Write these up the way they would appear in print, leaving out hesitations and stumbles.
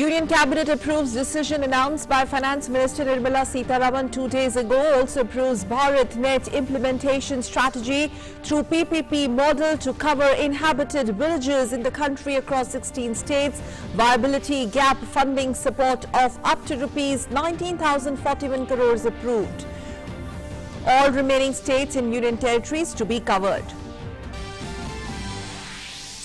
Union Cabinet approves decision announced by Finance Minister Nirmala Sitharaman 2 days ago. Also approves BharatNet implementation strategy through PPP model to cover inhabited villages in the country across 16 states. Viability gap funding support of up to rupees 19,041 crores approved. All remaining states and union territories to be covered.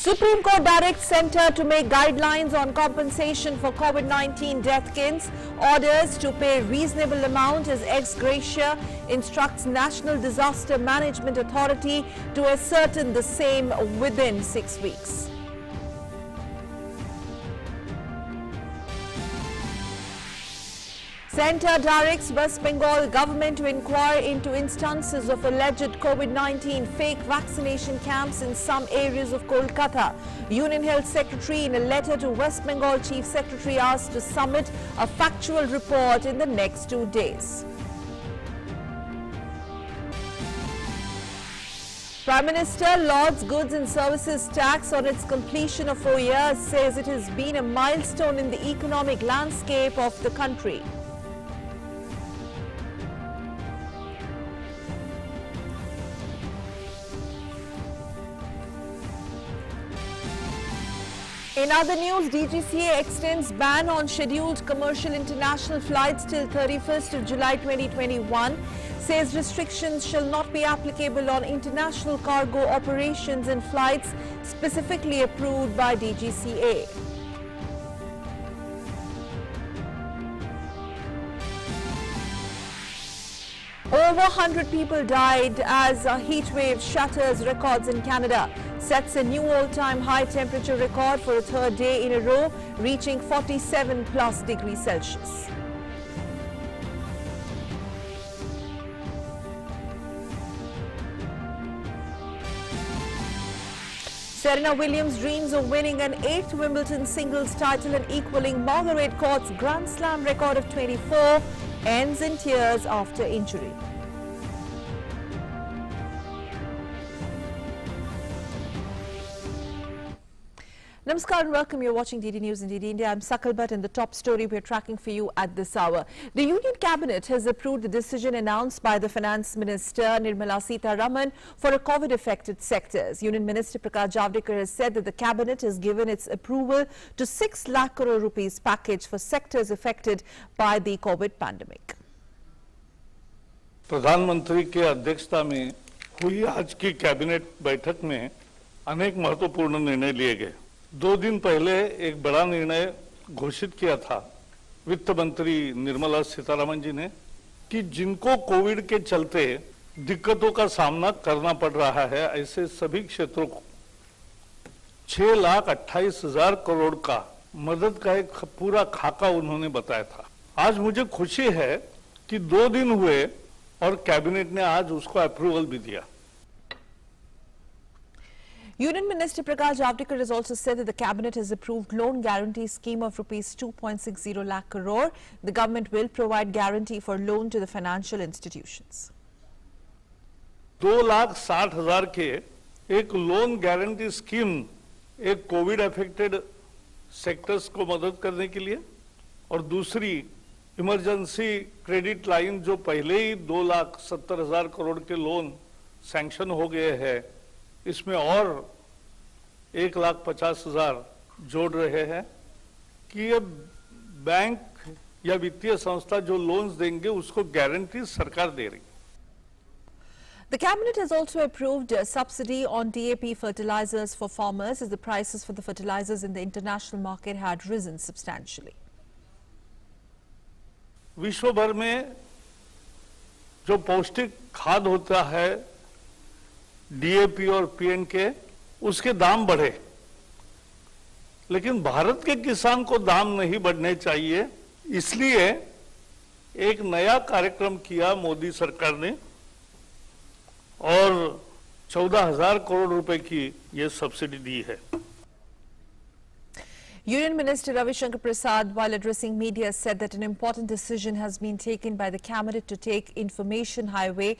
Supreme Court directs Centre to make guidelines on compensation for COVID-19 death kits. Orders to pay reasonable amount as ex gratia. Instructs National Disaster Management Authority to ascertain the same within 6 weeks. Centre directs West Bengal government to inquire into instances of alleged COVID-19 fake vaccination camps in some areas of Kolkata. Union Health Secretary in a letter to West Bengal Chief Secretary asked to submit a factual report in the next 2 days. Prime Minister lauds goods and services tax on its completion of 4 years, says it has been a milestone in the economic landscape of the country. In other news, DGCA extends ban on scheduled commercial international flights till 31st of July 2021. Says restrictions shall not be applicable on international cargo operations and flights specifically approved by DGCA. Over 100 people died as a heat wave shatters records in Canada. Sets a new all-time high temperature record for a third day in a row, reaching 47+ degrees Celsius. Serena Williams dreams of winning an 8th Wimbledon singles title and equaling Margaret Court's Grand Slam record of 24, ends in tears after injury. Namaskar and welcome. You're watching DD News in DD India. I'm Sakal Bhatt, and the top story we're tracking for you at this hour. The Union Cabinet has approved the decision announced by the Finance Minister Nirmala Sitharaman for COVID-affected sectors. Union Minister Prakash Javadekar has said that the Cabinet has given its approval to 6 lakh crore rupees package for sectors affected by the COVID pandemic. प्रधानमंत्री के अध्यक्षता में हुई आज की cabinet बैठक में अनेक महत्वपूर्ण निर्णय लिए गए। 2 दिन पहले एक बड़ा निर्णय घोषित किया था वित्त मंत्री निर्मला सीतारमण जी ने कि जिनको कोविड के चलते दिक्कतों का सामना करना पड़ रहा है, ऐसे सभी क्षेत्रों को 6,28,000 करोड़ का मदद का एक पूरा खाका उन्होंने बताया था। आज मुझे खुशी है कि 2 दिन हुए और कैबिनेट ने आज उसको अप्रूवल भी दिया। Union Minister Prakash Javadekar has also said that the Cabinet has approved loan guarantee scheme of rupees 2.60 lakh crore. The government will provide guarantee for loan to the financial institutions. 2,60,000 के एक loan guarantee scheme एक Covid affected sectors को मदद करने के लिए, और दूसरी इमरजेंसी क्रेडिट लाइन जो पहले ही 2,70,000 करोड़ के लोन सैंक्शन हो गए हैं, इसमें और 1,50,000 जोड़ रहे हैं कि ये बैंक या वित्तीय संस्था जो लोन्स देंगे उसको गारंटी सरकार दे रही। The Cabinet has also approved a subsidy on DAP fertilizers for farmers as the prices for the fertilizers in the international market had risen substantially. विश्व भर में जो पौष्टिक खाद होता है डीएपी और पीएनके, उसके दाम बढ़े, लेकिन भारत के किसान को दाम नहीं बढ़ने चाहिए। इसलिए एक नया कार्यक्रम किया मोदी सरकार ने और 14,000 करोड़ रुपए की ये सब्सिडी दी है। Union Minister Ravi Shankar Prasad, while addressing media, said that an important decision has been taken by the Cabinet to take information highway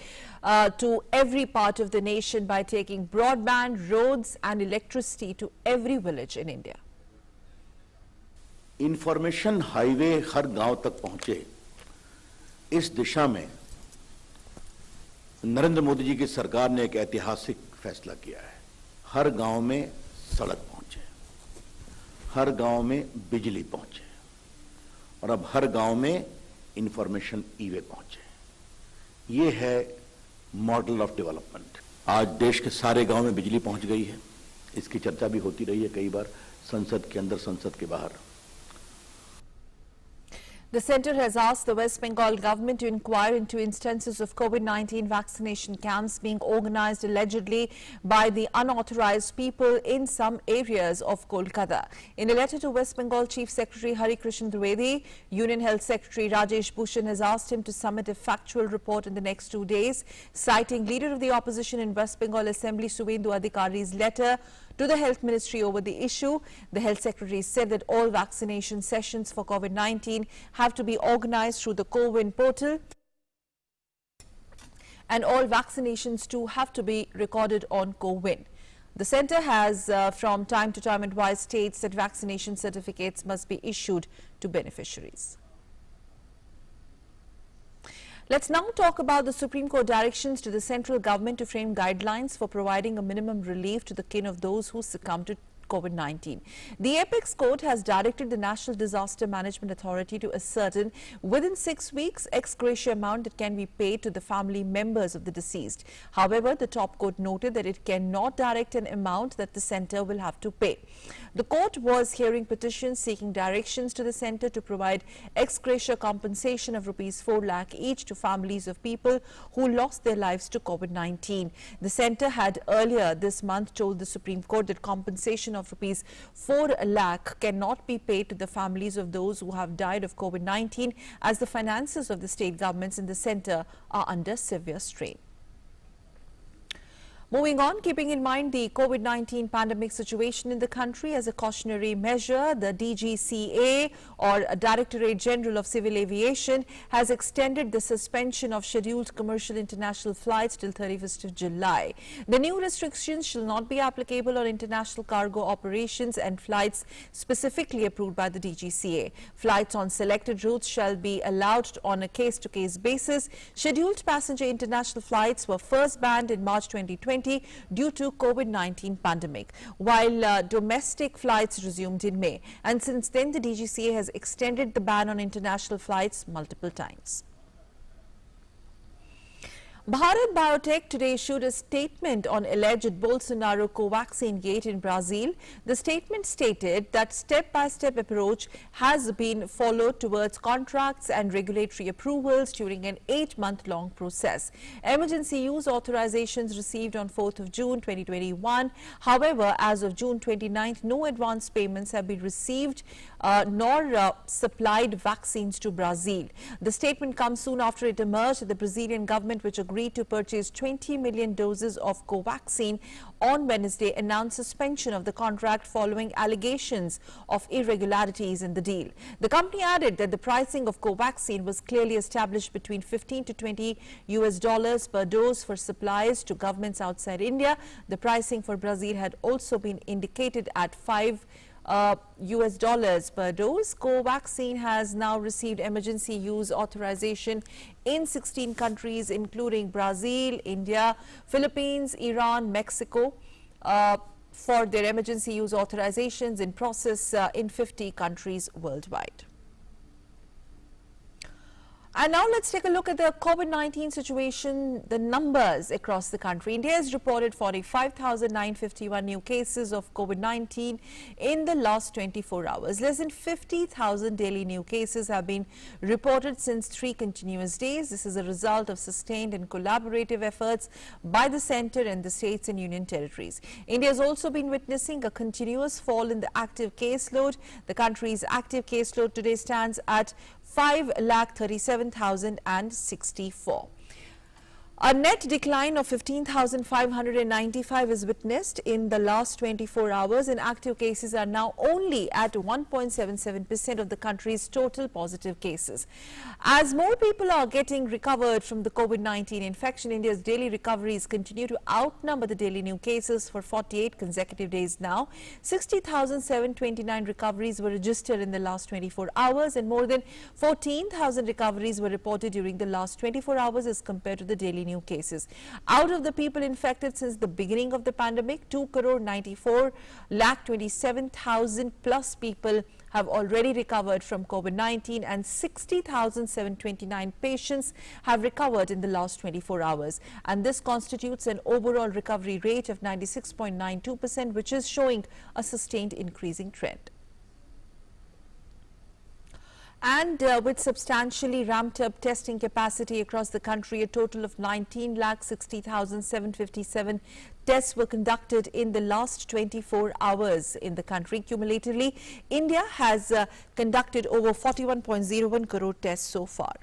to every part of the nation by taking broadband, roads and electricity to every village in India. Information highway हर गांव तक पहुंचे, इस दिशा में नरेंद्र मोदी जी की सरकार ने एक ऐतिहासिक फैसला किया है। हर गांव में सड़क पहुंचे, हर गांव में बिजली पहुंचे और अब हर गांव में इंफॉर्मेशन ई-वे पहुंचे। ये है मॉडल ऑफ डेवलपमेंट। आज देश के सारे गांव में बिजली पहुंच गई है। इसकी चर्चा भी होती रही है कई बार, संसद के अंदर, संसद के बाहर। The centre has asked the West Bengal government to inquire into instances of COVID-19 vaccination camps being organised allegedly by the unauthorised people in some areas of Kolkata. In a letter to West Bengal Chief Secretary Hari Krishnan Dwivedi, Union Health Secretary Rajesh Bhushan has asked him to submit a factual report in the next 2 days, citing Leader of the Opposition in West Bengal Assembly Suvendu Adhikari's letter to the Health Ministry over the issue. The Health Secretary said that all vaccination sessions for COVID-19 have to be organised through the CoWIN portal, and all vaccinations too have to be recorded on CoWIN. The centre has from time to time advised states that vaccination certificates must be issued to beneficiaries. Let's now talk about the Supreme Court directions to the central government to frame guidelines for providing a minimum relief to the kin of those who succumb to COVID-19. The Apex Court has directed the National Disaster Management Authority to ascertain within 6 weeks ex gratia amount that can be paid to the family members of the deceased. However, the top court noted that it cannot direct an amount that the centre will have to pay. The court was hearing petitions seeking directions to the centre to provide ex gratia compensation of ₹4 lakh each to families of people who lost their lives to COVID-19. The centre had earlier this month told the Supreme Court that compensation of ₹4 lakh cannot be paid to the families of those who have died of COVID-19 as the finances of the state governments in the centre are under severe strain. Moving on, keeping in mind the COVID-19 pandemic situation in the country, as a cautionary measure, the DGCA or Directorate General of Civil Aviation has extended the suspension of scheduled commercial international flights till 31st of July. The new restrictions shall not be applicable on international cargo operations and flights specifically approved by the DGCA. Flights on selected routes shall be allowed on a case-to-case basis. Scheduled passenger international flights were first banned in March 2020 due to COVID-19 pandemic, while domestic flights resumed in May. And since then, the DGCA has extended the ban on international flights multiple times. Bharat Biotech today issued a statement on alleged Bolsonaro Covaxin gate in Brazil. The statement stated that step-by-step approach has been followed towards contracts and regulatory approvals during an 8-month-long process. Emergency use authorizations received on 4th of June 2021. However, as of June 29th, no advance payments have been received nor supplied vaccines to Brazil. The statement comes soon after it emerged that the Brazilian government, which agreed to purchase 20 million doses of Covaxin on Wednesday, announced suspension of the contract following allegations of irregularities in the deal. The company added that the pricing of Covaxin was clearly established between $15 to $20 per dose for supplies to governments outside India. The pricing for Brazil had also been indicated at $5 per dose. Covaxin has now received emergency use authorization in 16 countries, including Brazil, India, Philippines, Iran, Mexico, for their emergency use authorizations in process in 50 countries worldwide. And now let's take a look at the COVID-19 situation, the numbers across the country. India has reported 45,951 new cases of COVID-19 in the last 24 hours. Less than 50,000 daily new cases have been reported since 3 continuous days. This is a result of sustained and collaborative efforts by the centre and the states and union territories. India has also been witnessing a continuous fall in the active caseload. The country's active caseload today stands at 5,37,064. A net decline of 15,595 is witnessed in the last 24 hours, and active cases are now only at 1.77% of the country's total positive cases. As more people are getting recovered from the COVID-19 infection, India's daily recoveries continue to outnumber the daily new cases for 48 consecutive days now. 60,729 recoveries were registered in the last 24 hours, and more than 14,000 recoveries were reported during the last 24 hours as compared to the daily new cases. Out of the people infected since the beginning of the pandemic, 2 crore 94 lakh 27,000 plus people have already recovered from COVID-19, and 60,729 patients have recovered in the last 24 hours. And this constitutes an overall recovery rate of 96.92%, which is showing a sustained increasing trend. And with substantially ramped up testing capacity across the country, a total of 19,60,757 tests were conducted in the last 24 hours in the country. Cumulatively, India has conducted over 41.01 crore tests so far.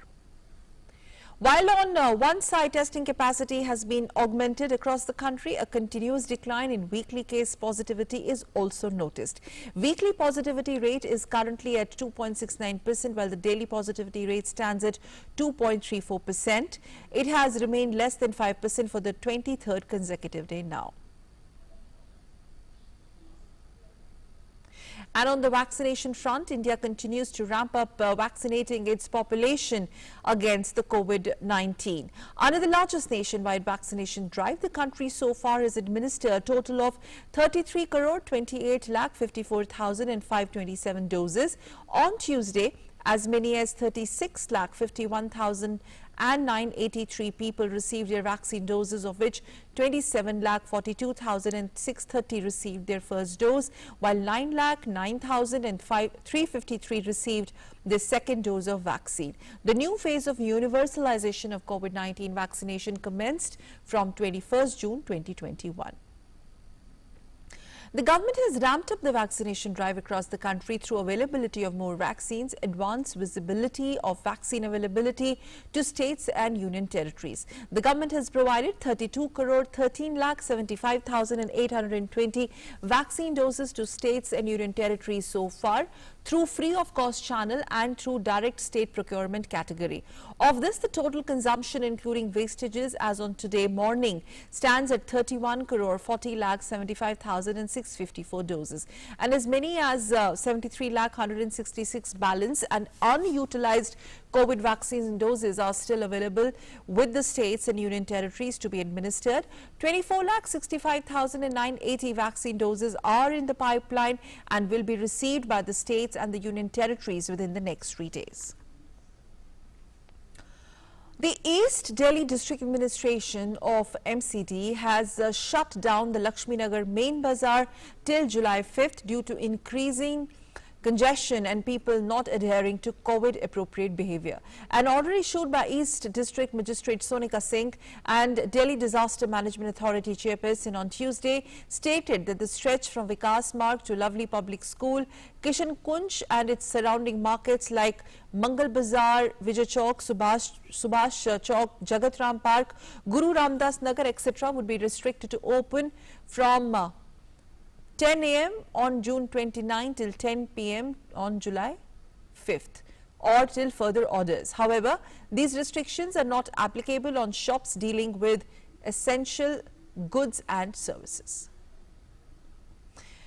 While on one side testing capacity has been augmented across the country, a continuous decline in weekly case positivity is also noticed. Weekly positivity rate is currently at 2.69%, while the daily positivity rate stands at 2.34%. It has remained less than 5% for the 23rd consecutive day now. And on the vaccination front, India continues to ramp up vaccinating its population against the COVID-19. Under the largest nationwide vaccination drive, the country so far has administered a total of 33 crore 28 lakh 54,527 doses. On Tuesday, as many as 36 lakh 51,983 people received their vaccine doses, of which 27 lakh 42,630 received their first dose, while 9 lakh 9,353 received their second dose of vaccine. The new phase of universalization of COVID-19 vaccination commenced from 21st June 2021. The government has ramped up the vaccination drive across the country through availability of more vaccines, advanced visibility of vaccine availability to states and union territories. The government has provided 32 crore 13 lakh 75,820 vaccine doses to states and union territories so far, through free of cost channel and through direct state procurement category. Of this, the total consumption including wastages as on today morning stands at 31 crore 40 lakh 75,654 doses, and as many as 73 lakh 166 balance and unutilized COVID vaccine doses are still available with the states and union territories to be administered. 24 lakh 65,980 vaccine doses are in the pipeline and will be received by the states and the union territories within the next 3 days. The East Delhi District Administration of MCD has shut down the Lakshminagar main bazaar till July 5th due to increasing congestion and people not adhering to COVID appropriate behavior. An order issued by East District Magistrate Sonika Singh and Delhi Disaster Management Authority chairperson on Tuesday stated that the stretch from Vikas Marg to Lovely Public School, Kishan Kunj and its surrounding markets like Mangal Bazaar, Vijay Chowk, Subhash Chowk, Jagat Ram Park, Guru Ramdas Nagar, etc. would be restricted to open from 10 a.m. on June 29 till 10 p.m. on July 5th or till further orders. However, these restrictions are not applicable on shops dealing with essential goods and services.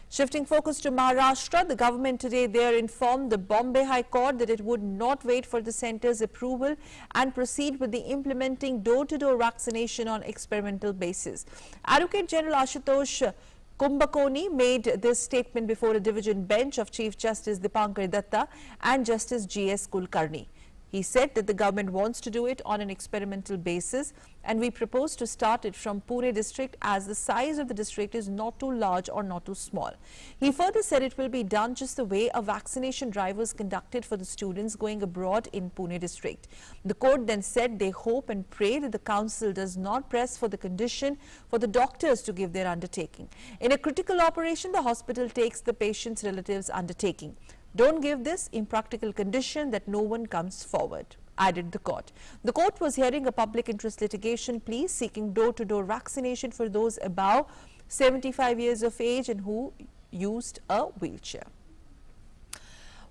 Shifting focus to Maharashtra, the government today there informed the Bombay High Court that it would not wait for the centre's approval and proceed with the implementing door-to-door vaccination on experimental basis. Advocate General Ashutosh Kumbhakoni made this statement before a division bench of Chief Justice Dipankar Datta and Justice G.S. Kulkarni. He said that the government wants to do it on an experimental basis, and we propose to start it from Pune district as the size of the district is not too large or not too small. He further said it will be done just the way a vaccination drive was conducted for the students going abroad in Pune district. The court then said they hope and pray that the council does not press for the condition for the doctors to give their undertaking. In a critical operation, the hospital takes the patient's relatives' undertaking. Don't give this impractical condition that no one comes forward. added the court. The court was hearing a public interest litigation plea seeking door-to-door vaccination for those above 75 years of age and who used a wheelchair.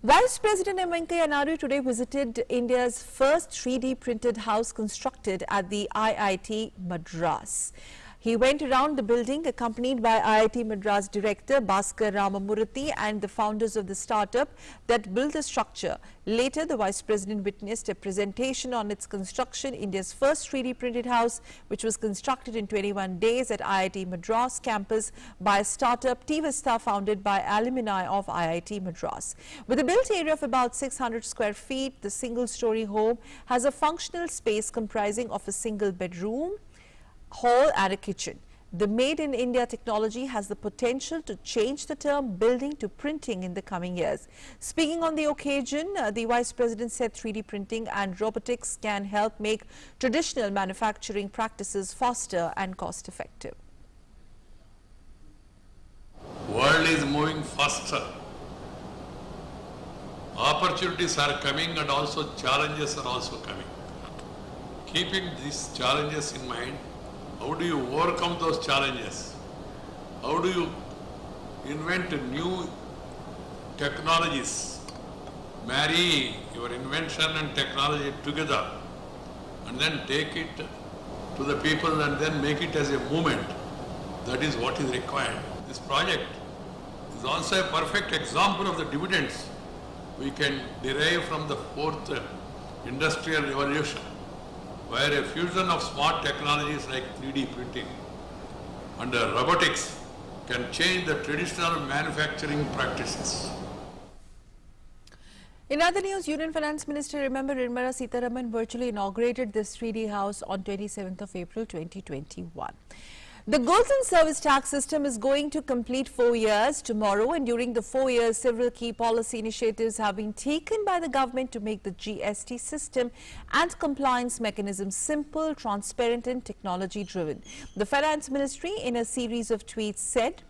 Vice President M. Venkaiah Naidu today visited India's first 3D printed house constructed at the IIT Madras. He went around the building accompanied by IIT Madras Director Bhaskar Ramamurthy and the founders of the startup that built the structure. Later, the Vice President witnessed a presentation on its construction, India's first 3D printed house, which was constructed in 21 days at IIT Madras campus by a startup T-Vista founded by alumni of IIT Madras. With a built area of about 600 square feet, the single-story home has a functional space comprising of a single bedroom, hall and a kitchen. The Made in India technology has the potential to change the term building to printing in the coming years. Speaking on the occasion, the Vice President said 3D printing and robotics can help make traditional manufacturing practices faster and cost-effective. World is moving faster. Opportunities are coming and also challenges are also coming. Keeping these challenges in mind, how do you overcome those challenges? How do you invent new technologies? Marry your invention and technology together and then take it to the people and then make it as a movement. That is what is required. This project is also a perfect example of the dividends we can derive from the fourth industrial revolution, where a fusion of smart technologies like 3D printing and robotics can change the traditional manufacturing practices. In other news, Union Finance Minister Nirmala Sitharaman virtually inaugurated this 3D house on 27th of April 2021. The goods and service tax system is going to complete 4 years tomorrow, and during the 4 years, several key policy initiatives have been taken by the government to make the GST system and compliance mechanism simple, transparent and technology driven. The Finance Ministry in a series of tweets said,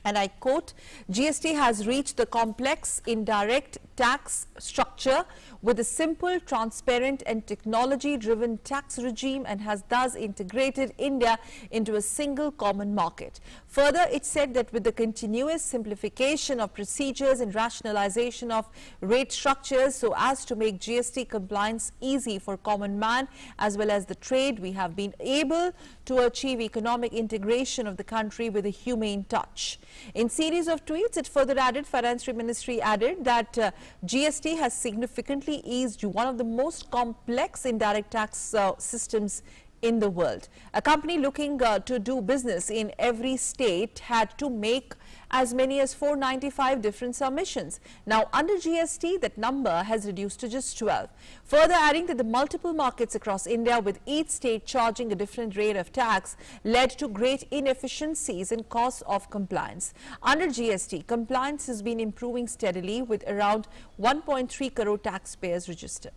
and I quote, GST has reached the complex indirect tax structure with a simple, transparent and technology-driven tax regime and has thus integrated India into a single common market. Further, it said that with the continuous simplification of procedures and rationalization of rate structures so as to make GST compliance easy for common man as well as the trade, we have been able to achieve economic integration of the country with a humane touch. In series of tweets, it further added, Finance Ministry added that GST has significantly eased one of the most complex indirect tax systems in the world. A company looking to do business in every state had to make as many as 495 different submissions. Now, under GST, that number has reduced to just 12. Further adding that the multiple markets across India, with each state charging a different rate of tax, led to great inefficiencies and costs of compliance. Under GST, compliance has been improving steadily with around 1.3 crore taxpayers registered.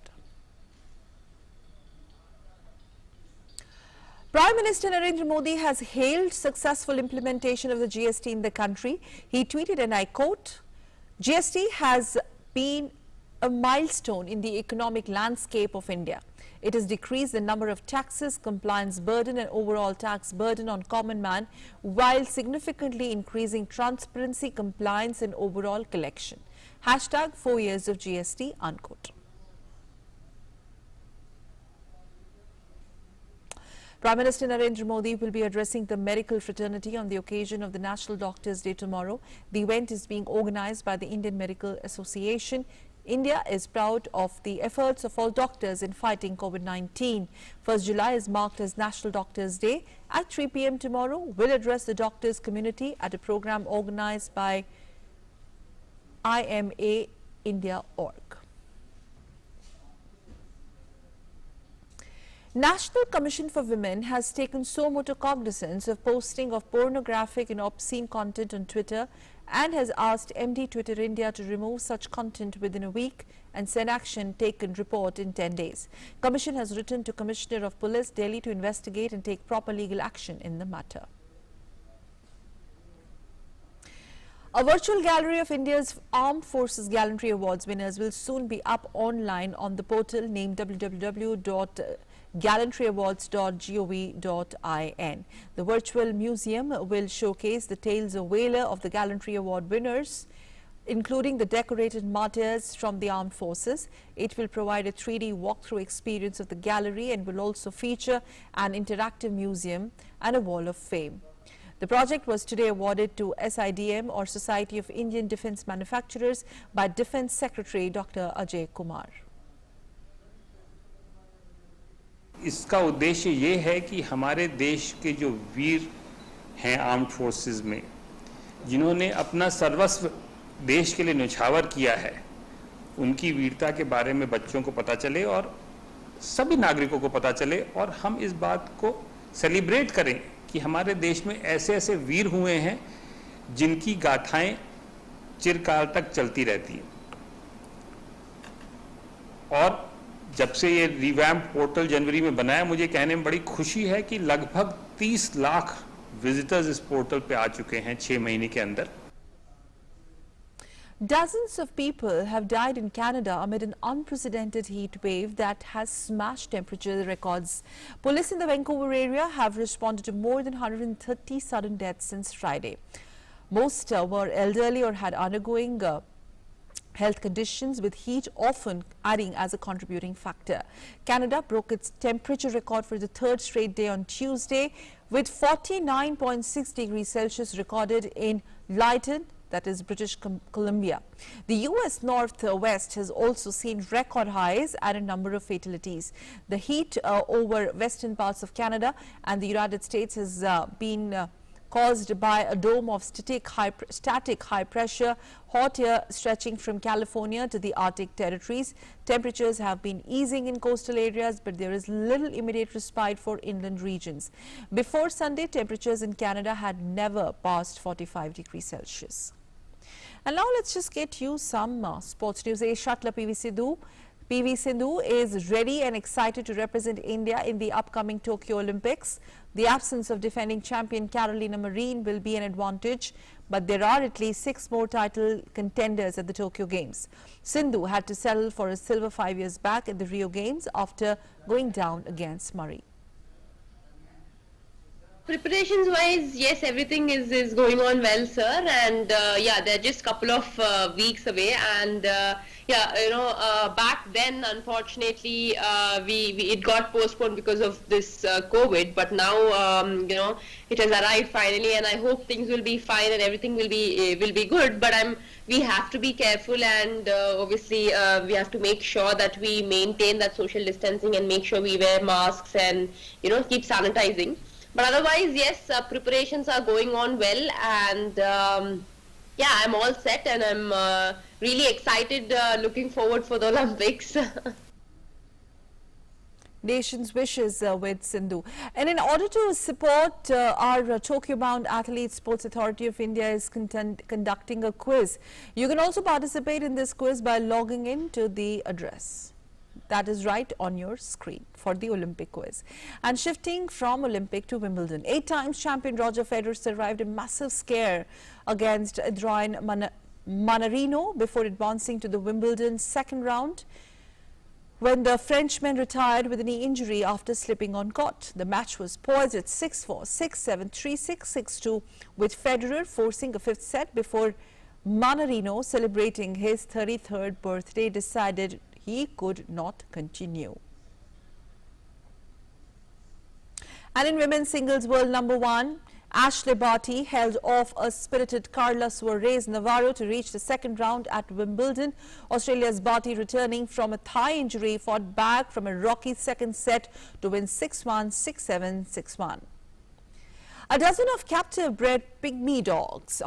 Prime Minister Narendra Modi has hailed successful implementation of the GST in the country. He tweeted, and I quote, GST has been a milestone in the economic landscape of India. It has decreased the number of taxes, compliance burden and overall tax burden on common man while significantly increasing transparency, compliance and overall collection. Hashtag 4 years of GST, unquote. Prime Minister Narendra Modi will be addressing the medical fraternity on the occasion of the National Doctors' Day tomorrow. The event is being organized by the Indian Medical Association. India is proud of the efforts of all doctors in fighting COVID-19. 1st July is marked as National Doctors' Day. At 3 p.m. tomorrow, we'll address the doctors' community at a program organized by IMA India.org. National Commission for Women has taken so moto cognizance of posting of pornographic and obscene content on Twitter and has asked MD Twitter India to remove such content within a week and send action taken report in 10 days. Commission has written to Commissioner of Police, Delhi, to investigate and take proper legal action in the matter. A virtual gallery of India's Armed Forces Gallantry Awards winners will soon be up online on the portal named www.gallantryawards.gov.in. The virtual museum will showcase the tales of valor of the Gallantry Award winners, including the decorated martyrs from the armed forces. It will provide a 3D walkthrough experience of the gallery and will also feature an interactive museum and a wall of fame. The project was today awarded to SIDM or Society of Indian Defence Manufacturers by Defence Secretary Dr. Ajay Kumar. इसका उद्देश्य ये है कि हमारे देश के जो वीर हैं आर्म्ड फोर्सेस में, जिन्होंने अपना सर्वस्व देश के लिए न्यौछावर किया है, उनकी वीरता के बारे में बच्चों को पता चले और सभी नागरिकों को पता चले और हम इस बात को सेलिब्रेट करें कि हमारे देश में ऐसे ऐसे वीर हुए हैं जिनकी गाथाएं चिरकाल तक चलती रहती हैं। और जब से ये रिवैम्प पोर्टल जनवरी में बनाया, मुझे कहने में बड़ी खुशी है कि लगभग 30 लाख विजिटर्स इस पोर्टल पे आ चुके हैं 6 महीने के अंदर। Dozens of people have died in Canada amid an unprecedented heat wave that has smashed temperature records. Police in the Vancouver area have responded to more than 130 sudden deaths since Friday. Most were elderly or had undergoing health conditions, with heat often adding as a contributing factor. Canada broke its temperature record for the 3rd straight day on Tuesday, with 49.6 degrees Celsius recorded in Lytton, that is British Columbia. The US Northwest has also seen record highs and a number of fatalities. The heat over western parts of Canada and the United States has been caused by a dome of static high pressure hot air stretching from California to the Arctic territories. Temperatures have been easing in coastal areas, but there is little immediate respite for inland regions. Before Sunday, temperatures in Canada had never passed 45 degrees Celsius. And now let's just get you some sports news. Ace shuttler PV Sindhu is ready and excited to represent India in the upcoming Tokyo Olympics. The absence of defending champion Carolina Marin will be an advantage, but there are at least 6 more title contenders at the Tokyo Games. Sindhu had to settle for a silver 5 years back at the Rio Games after going down against Murray. Preparations wise, yes, everything is going on well, sir, and yeah, they're just a couple of weeks away, and yeah, you know, back then unfortunately it got postponed because of this COVID, but now you know, it has arrived finally, and I hope things will be fine and everything will be good. But we have to be careful, and obviously we have to make sure that we maintain that social distancing and make sure we wear masks and, you know, keep sanitizing. But otherwise, yes, preparations are going on well, and yeah, I'm all set, and I'm really excited, looking forward for the Olympics. Nation's wishes with Sindhu. And in order to support our Tokyo-bound athletes, Sports Authority of India is conducting a quiz. You can also participate in this quiz by logging in to the address that is right on your screen for the Olympic quiz. And shifting from Olympic to Wimbledon, 8 times champion Roger Federer survived a massive scare against Adrian Manarino before advancing to the Wimbledon second round, when the Frenchman retired with a knee injury after slipping on court. The match was poised at 6-4, 6-7, 3-6, 6-2, with Federer forcing a 5th set before Manarino, celebrating his 33rd birthday, decided he could not continue. And in women's singles world number 1, Ashley Barty held off a spirited Carla Suarez Navarro to reach the second round at Wimbledon. Australia's Barty, returning from a thigh injury, fought back from a rocky second set to win 6-1, 6-7, 6-1. A dozen of captive-bred Pygmy Hogs,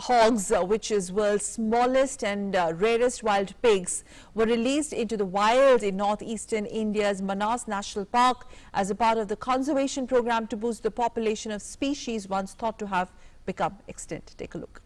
which is world's smallest and rarest wild pigs, were released into the wild in northeastern India's Manas National Park as a part of the conservation program to boost the population of species once thought to have become extinct. Take a look.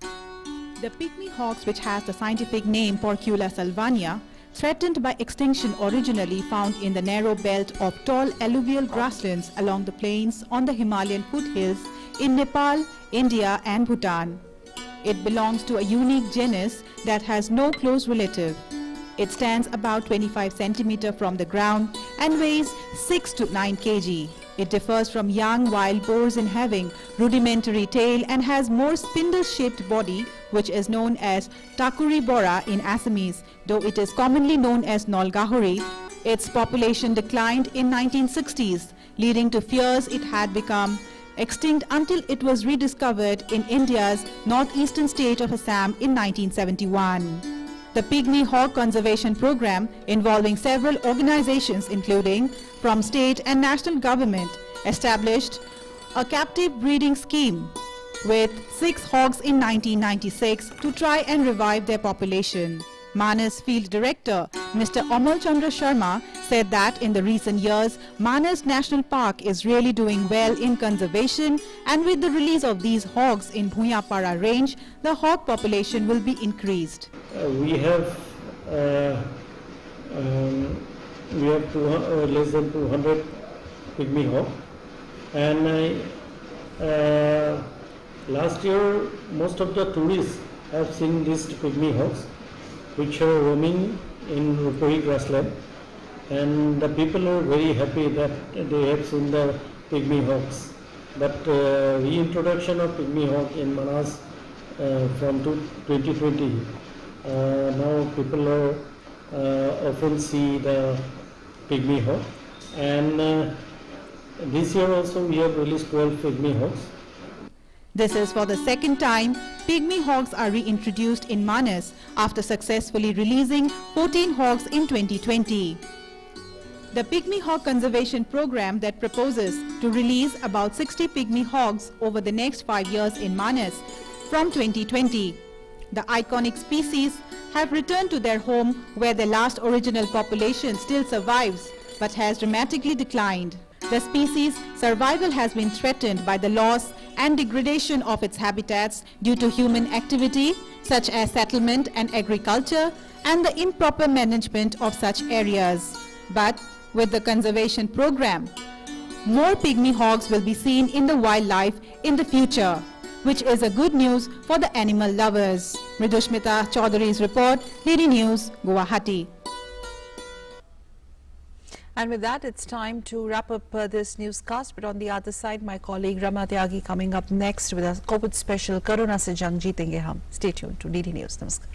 The Pygmy Hawks, which has the scientific name Porcula salvania, threatened by extinction, originally found in the narrow belt of tall alluvial grasslands along the plains on the Himalayan foothills in Nepal, India and Bhutan. It belongs to a unique genus that has no close relative. It stands about 25 centimeters from the ground and weighs 6 to 9 kg. It differs from young wild boars in having rudimentary tail and has more spindle-shaped body, which is known as Takuri Bora in Assamese, though it is commonly known as Nolgahuri. Its population declined in 1960s, leading to fears it had become extinct until it was rediscovered in India's northeastern state of Assam in 1971. The Pygmy Hawk Conservation Program, involving several organizations including from state and national government, established a captive breeding scheme with 6 hogs in 1996 to try and revive their population. Manas Field Director Mr. Amal Chandra Sharma said that in the recent years, Manas National Park is really doing well in conservation, and with the release of these hogs in Bhuyapara range, the hog population will be increased. We have less than 200 pygmy hawk, and last year most of the tourists have seen these pygmy hawks, which are roaming in Rupari grassland, and the people are very happy that they have seen the pygmy hawks. But reintroduction of pygmy hawk in Manas from 2020, now people are often see the pygmy hawk, and this year also we have released 12 pygmy hawks. This is for the second time pygmy hogs are reintroduced in Manas after successfully releasing 14 hogs in 2020. The Pygmy Hawk Conservation Program that proposes to release about 60 pygmy hogs over the next 5 years in Manas from 2020. The iconic species have returned to their home where their last original population still survives but has dramatically declined. The species' survival has been threatened by the loss and degradation of its habitats due to human activity such as settlement and agriculture and the improper management of such areas. But with the conservation program, more pygmy hogs will be seen in the wildlife in the future, which is a good news for the animal lovers. Mridushmita Chaudhary's report, DD News, Guwahati. And with that, it's time to wrap up this newscast. But on the other side, my colleague Rama Tyagi coming up next with a COVID special, Corona se jang jeetenge hum. Stay tuned to DD News. Namaskar.